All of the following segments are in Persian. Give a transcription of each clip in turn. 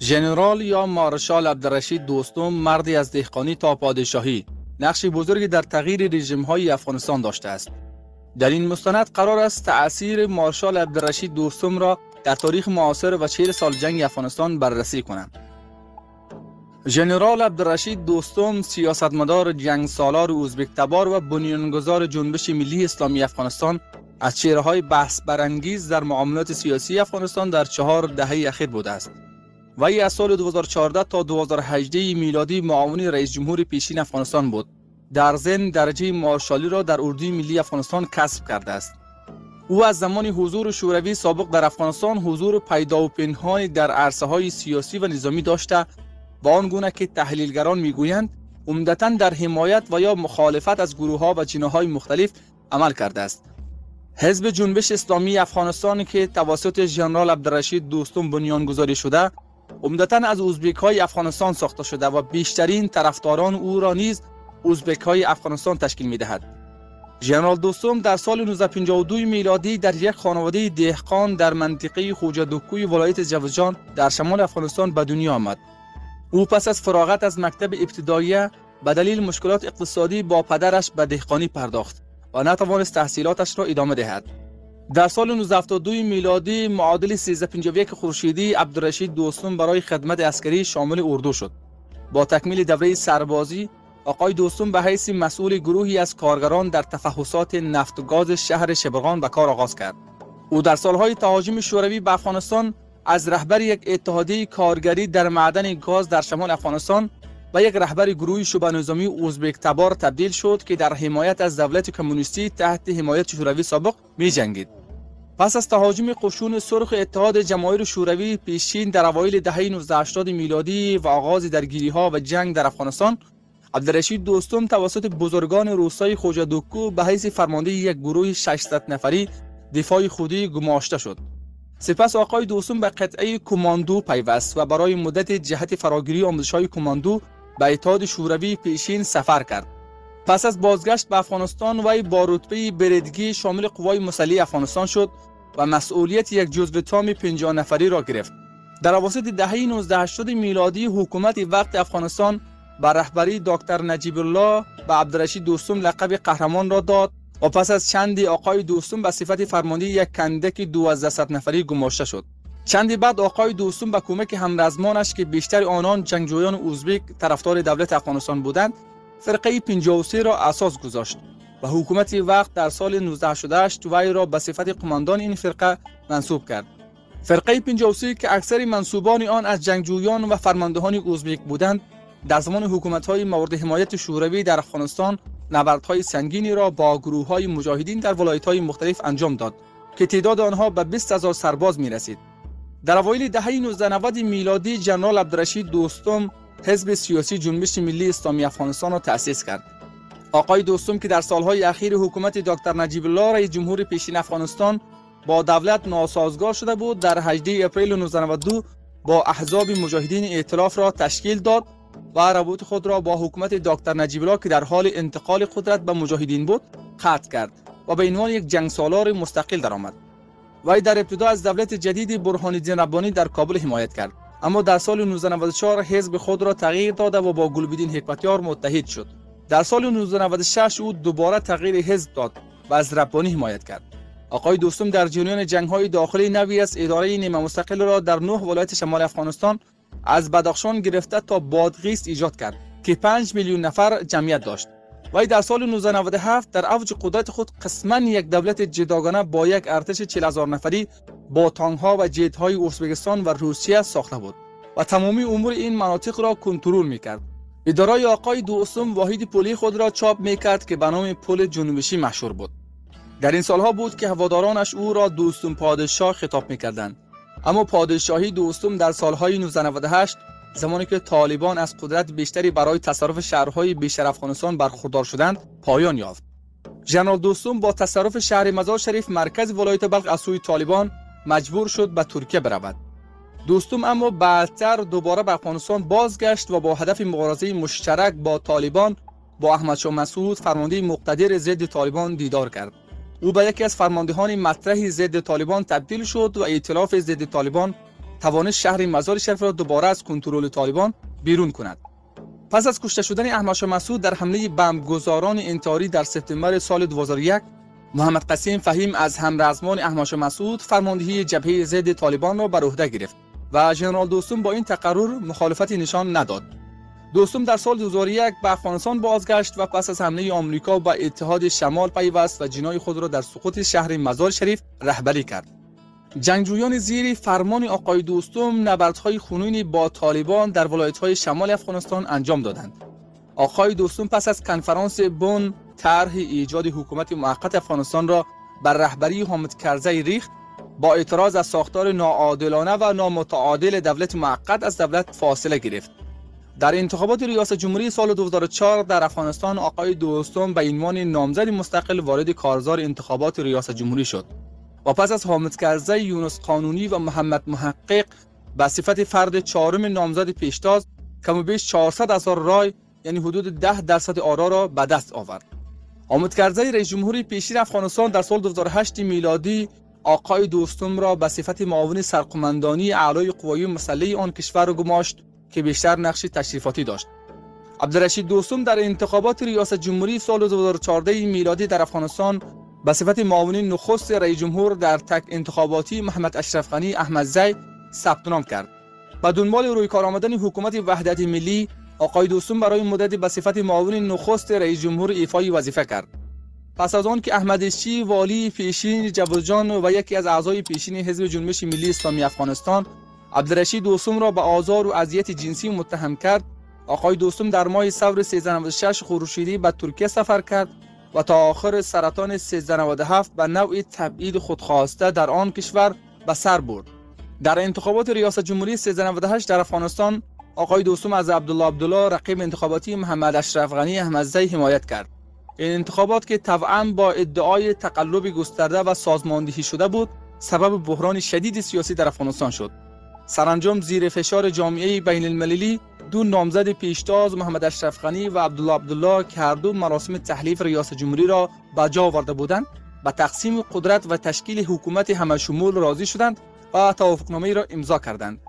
ژنرال یا مارشال عبدالرشید دوستم مردی از دهقانی تا پادشاهی نقش بزرگی در تغییر رژیم‌های افغانستان داشته است. در این مستند قرار است تأثیر مارشال عبدالرشید دوستم را در تاریخ معاصر و 40 سال جنگ افغانستان بررسی کنم. ژنرال عبدالرشید دوستم سیاستمدار جنگ سالار ازبک تبار و بنیانگذار جنبش ملی اسلامی افغانستان از چهره‌های بحث برانگیز در معاملات سیاسی افغانستان در 4 دهه اخیر بوده است. وی از سال 2014 تا 2018 میلادی معاون رئیس جمهور پیشین افغانستان بود. در ضمن درجه مارشالی را در اردوی ملی افغانستان کسب کرده است. او از زمان حضور شوروی سابق در افغانستان حضور پیدا و پنهانی در عرصه‌های سیاسی و نظامی داشته و آنگونه که تحلیلگران میگویند عمدتاً در حمایت و یا مخالفت از گروه‌ها و جناح‌های مختلف عمل کرده است. حزب جنبش اسلامی افغانستان که توسط ژنرال عبدالرشید دوستم بنیانگذاری شده، عمدتاً از ازبک‌های افغانستان ساخته شده و بیشترین طرفداران او را نیز ازبک‌های افغانستان تشکیل می‌دهد. ژنرال دوستم در سال 1952 میلادی در یک خانواده دهقان در منطقه خوجه دکوی ولایت جوزجان در شمال افغانستان به دنیا آمد. او پس از فراغت از مکتب ابتداییه به دلیل مشکلات اقتصادی با پدرش به دهقانی پرداخت و نتوانست تحصیلاتش را ادامه دهد. در سال 1972 میلادی معادل 1351 خورشیدی عبدالرشید دوستم برای خدمت عسکری شامل اردو شد. با تکمیل دوره سربازی آقای دوستم به حیث مسئول گروهی از کارگران در تفحصات نفت و گاز شهر شبرغان به کار آغاز کرد. او در سالهای تهاجم شوروی به افغانستان از رهبر یک اتحادیه کارگری در معدن گاز در شمال افغانستان و یک رهبر گروه شبه نظامی ازبک تبار تبدیل شد که در حمایت از دولت کمونیستی تحت حمایت شوروی سابق می جنگید. پس از تهاجم قشون سرخ اتحاد جماهیر شوروی پیشین در اوایل دهه 1980 میلادی و آغاز درگیری‌ها و جنگ در افغانستان، عبدالرشید دوستم توسط بزرگان روستای خوجه دکو به حیث فرمانده یک گروه 600 نفری دفاع خودی گماشته شد. سپس آقای دوستم به قطعه کماندو پیوست و برای مدت جهت فراگیری آموزش‌های کماندو به اتحاد شوروی پیشین سفر کرد. پس از بازگشت به افغانستان وی با رتبه بریدگی شامل قوای مسلح افغانستان شد و مسئولیت یک جزو تام 50 نفری را گرفت. در اواسط دهه 1980 میلادی حکومت وقت افغانستان با رهبری دکتر نجیب الله به عبدالرشید دوستم لقب قهرمان را داد و پس از چندی آقای دوستم به صفت فرمانده یک کندک 1200 نفری گماشته شد. چندی بعد آقای دوستم به کمک همرزمانش که بیشتر آنان جنگجویان ازبک طرفدار دولت افغانستان بودند، فرقه 53 را اساس گذاشت و حکومت وقت در سال 1988 وی را به صفت قماندان این فرقه منصوب کرد. فرقه 53 که اکثر منصوبان آن از جنگجویان و فرماندهان ازبک بودند، در زمان حکومت‌های مورد حمایت شوروی در افغانستان نبردهای سنگینی را با گروه‌های مجاهدین در ولایت‌های مختلف انجام داد که تعداد آنها به 20,000 سرباز می‌رسید. در اوایل دهه 1990 میلادی ژنرال عبدالرشید دوستم حزب سیاسی جنبش ملی اسلامی افغانستان را تأسیس کرد. آقای دوستم که در سالهای اخیر حکومت دکتر نجیب الله رئیس جمهور پیشین افغانستان با دولت ناسازگار شده بود، در 18 اپریل 1992 با احزاب مجاهدین ائتلاف را تشکیل داد و روابط خود را با حکومت دکتر نجیب الله که در حال انتقال قدرت به مجاهدین بود قطع کرد و به عنوان یک جنگ سالار مستقل درآمد. وی در ابتدا از دولت جدید برهان الدین ربانی در کابل حمایت کرد، اما در سال 1994 حزب خود را تغییر داد و با گلبدین حکمتیار متحد شد. در سال 1996 او دوباره تغییر حزب داد و از ربانی حمایت کرد. آقای دوستم در جریان جنگ‌های داخلی نوی از اداره نیمه مستقل را در 9 ولایت شمال افغانستان از بدخشان گرفته تا بادغیس ایجاد کرد که 5 میلیون نفر جمعیت داشت. وی در سال 1997 در اوج قدرت خود قسماً یک دولت جداگانه با یک ارتش 40,000 نفری با تانک‌ها و جت‌های ازبکستان و روسیه ساخته بود و تمامی امور این مناطق را کنترل می‌کرد. اداره آقای دوستم واحد پلی خود را چاپ می‌کرد که به نام پل جنوبشی مشهور بود. در این سالها بود که هوادارانش او را دوستم پادشاه خطاب می‌کردند. اما پادشاهی دوستم در سالهای 1998 زمانی که طالبان از قدرت بیشتری برای تصرف شهرهای بیشتر افغانستان برخوردار شدند پایان یافت. ژنرال دوستم با تصرف شهر مزار شریف مرکز ولایت بلخ از سوی طالبان مجبور شد به ترکیه برود. دوستم اما بعدتر دوباره به افغانستان بازگشت و با هدف مبارزه مشترک با طالبان با احمدشاه مسعود فرمانده مقتدر ضد طالبان دیدار کرد. او به یکی از فرماندهان مطرح ضد طالبان تبدیل شد و ائتلاف ضد طالبان توانست شهر مزار شریف را دوباره از کنترل طالبان بیرون کند. پس از کشته شدن احمد شاه مسعود در حمله بمبگذاران انتحاری در سپتامبر سال 2001، محمد قاسم فهیم از همرزمان احمد شاه مسعود فرماندهی جبهه ضد طالبان را بر عهده گرفت و ژنرال دوستم با این تقرر مخالفتی نشان نداد. دوستم در سال 2001 به افغانستان بازگشت و پس از حمله آمریکا به اتحاد شمال پیوست و جنای خود را در سقوط شهر مزار شریف رهبری کرد. جنگجویان زیر فرمان آقای دوستم نبردهای خونینی با طالبان در ولایت‌های شمال افغانستان انجام دادند. آقای دوستم پس از کنفرانس بن طرح ایجاد حکومت موقت افغانستان را بر رهبری حامد کرزی ریخت. با اعتراض از ساختار ناعادلانه و نامتعادل دولت موقت از دولت فاصله گرفت. در انتخابات ریاست جمهوری سال 2004 در افغانستان آقای دوستم به عنوان نامزد مستقل وارد کارزار انتخابات ریاست جمهوری شد و پس از حامد کرزی، یونس قانونی و محمد محقق به صفت فرد چهارم نامزد پیشتاز کم و بیش 400,000 رای یعنی حدود 10% آرا را به دست آورد. حامد کرزی رئیس جمهوری پیشین افغانستان در سال 2008 میلادی آقای دوستم را به صفت معاون سرقماندانی اعلای قوای مسلح آن کشور را گماشت که بیشتر نقش تشریفاتی داشت. عبدالرشید دوستم در انتخابات ریاست جمهوری سال 2014 میلادی در افغانستان به صفت معاون نخست رئیس جمهور در تک انتخاباتی محمد اشرف غنی احمدزی ثبت نام کرد. با دنبال روی کار آمدن حکومت وحدت ملی، آقای دوستم برای مدتی به صفت معاون نخست رئیس جمهور ایفای وظیفه کرد. پس از آن که احمد اشچی والی پیشین جبرجان و یکی از اعضای پیشین حزب جنبش ملی اسلامی افغانستان عبدالرشید دوستم را به آزار و اذیت جنسی متهم کرد، آقای دوستم در ماه ثور 1396 خورشیدی به ترکیه سفر کرد و تا آخر سرطان 1397 به نوع تبعید خودخواسته در آن کشور به سر برد. در انتخابات ریاست جمهوری 1398 در افغانستان آقای دوستم از عبدالله رقیب انتخاباتی محمد اشرف غنی احمدزی حمایت کرد. این انتخابات که طبعاً با ادعای تقلب گسترده و سازماندهی شده بود، سبب بحران شدید سیاسی در افغانستان شد. سرانجام زیر فشار جامعه بین المللی دو نامزد پیشتاز محمد اشرف غنی و عبدالله که هر دو مراسم تحلیف ریاست جمهوری را به جا آورده بودند، به تقسیم قدرت و تشکیل حکومت همه‌شمول راضی شدند و توافقنامه را امضا کردند.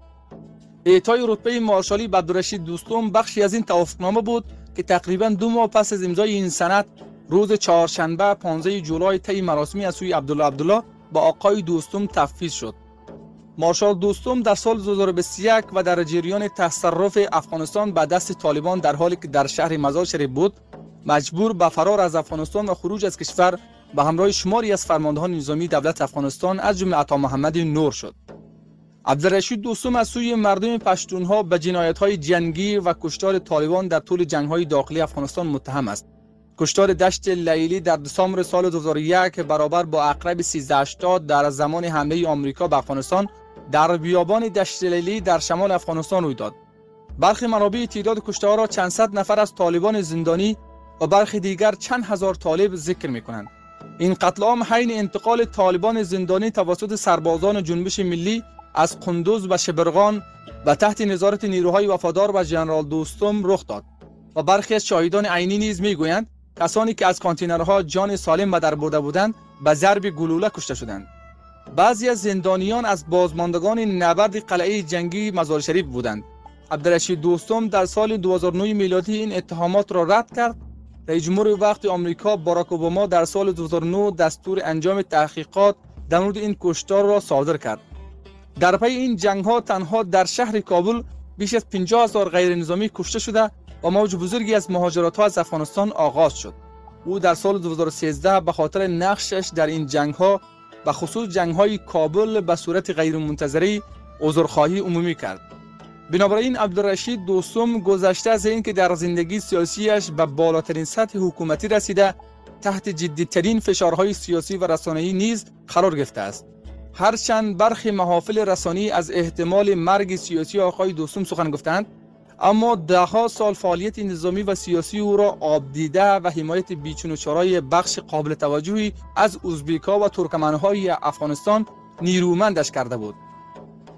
اعطای رتبه مارشالی به عبدالرشید دوستم بخشی از این توافقنامه بود که تقریباً 2 ماه پس از امضای این سند روز چهارشنبه 15 جولای طی مراسمی از سوی عبدالله با آقای دوستم تفویض شد. مارشال دوستم در سال 2021 و در جریان تصرف افغانستان به دست طالبان در حالی که در شهر مزار شریف بود، مجبور به فرار از افغانستان و خروج از کشور به همراه شماری از فرماندهان نظامی دولت افغانستان از جمله عطا محمد نور شد. عبدالرشید دوستم از سوی مردم پشتونها به جنایت‌های جنگی و کشتار طالبان در طول جنگ‌های داخلی افغانستان متهم است. کشتار دشت لیلی در دسامبر سال 2001 برابر با عقرب 1380 در زمان حمله آمریکا به افغانستان در بیابان دشت لیلی در شمال افغانستان روی داد. برخی منابع تعداد کشته‌ها را چند صد نفر از طالبان زندانی و برخی دیگر چند هزار طالب ذکر می‌کنند. این قتل عام حین انتقال طالبان زندانی توسط سربازان جنبش ملی از قندوز و شبرغان و تحت نظارت نیروهای وفادار و ژنرال دوستم رخ داد و برخی از شاهدان عینی نیز می‌گویند کسانی که از کانتینرها جان سالم به در برده بودند به ضرب گلوله کشته شدند. بعضی از زندانیان از بازماندگان نبرد قلعه جنگی مزار شریف بودند. عبدالرشید دوستم در سال 2009 میلادی این اتهامات را رد کرد. رئیس جمهور وقت آمریکا باراک اوباما در سال 2009 دستور انجام تحقیقات در مورد این کشتار را صادر کرد. در پی این جنگ‌ها تنها در شهر کابل بیش از 50,000 غیر نظامی کشته شده و موج بزرگی از مهاجرت‌ها از افغانستان آغاز شد. او در سال 2013 به خاطر نقشش در این جنگ‌ها به خصوص جنگ‌های کابل به صورت غیرمنتظره عذرخواهی عمومی کرد. بنابراین عبدالرشید دوستم گذشته از اینکه در زندگی سیاسیش به بالاترین سطح حکومتی رسیده، تحت جدی‌ترین فشارهای سیاسی و رسانه‌ای نیز قرار گرفته است. هرچند برخی محافل رسانی از احتمال مرگ سیاسی آقای دوستم سخن گفتند، اما ده‌ها سال فعالیت نظامی و سیاسی او را آب دیده و حمایت بیچون و چرای بخش قابل توجهی از ازبک‌ها و ترکمن‌های افغانستان نیرومندش کرده بود.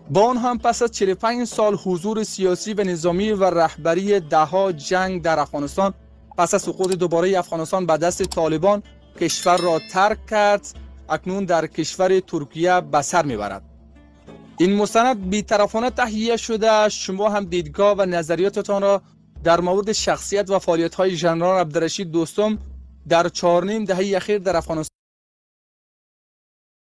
با آن هم پس از 45 سال حضور سیاسی و نظامی و رهبری ده‌ها جنگ در افغانستان، پس از سقوط دوباره افغانستان به دست طالبان کشور را ترک کرد، اکنون در کشور ترکیه به سر میبرد. این مستند بی‌طرفانه تهیه شده. شما هم دیدگاه و نظریاتتان را در مورد شخصیت و فعالیت‌های ژنرال عبدالرشید دوستم در 4.5 دهه اخیر در افغانستان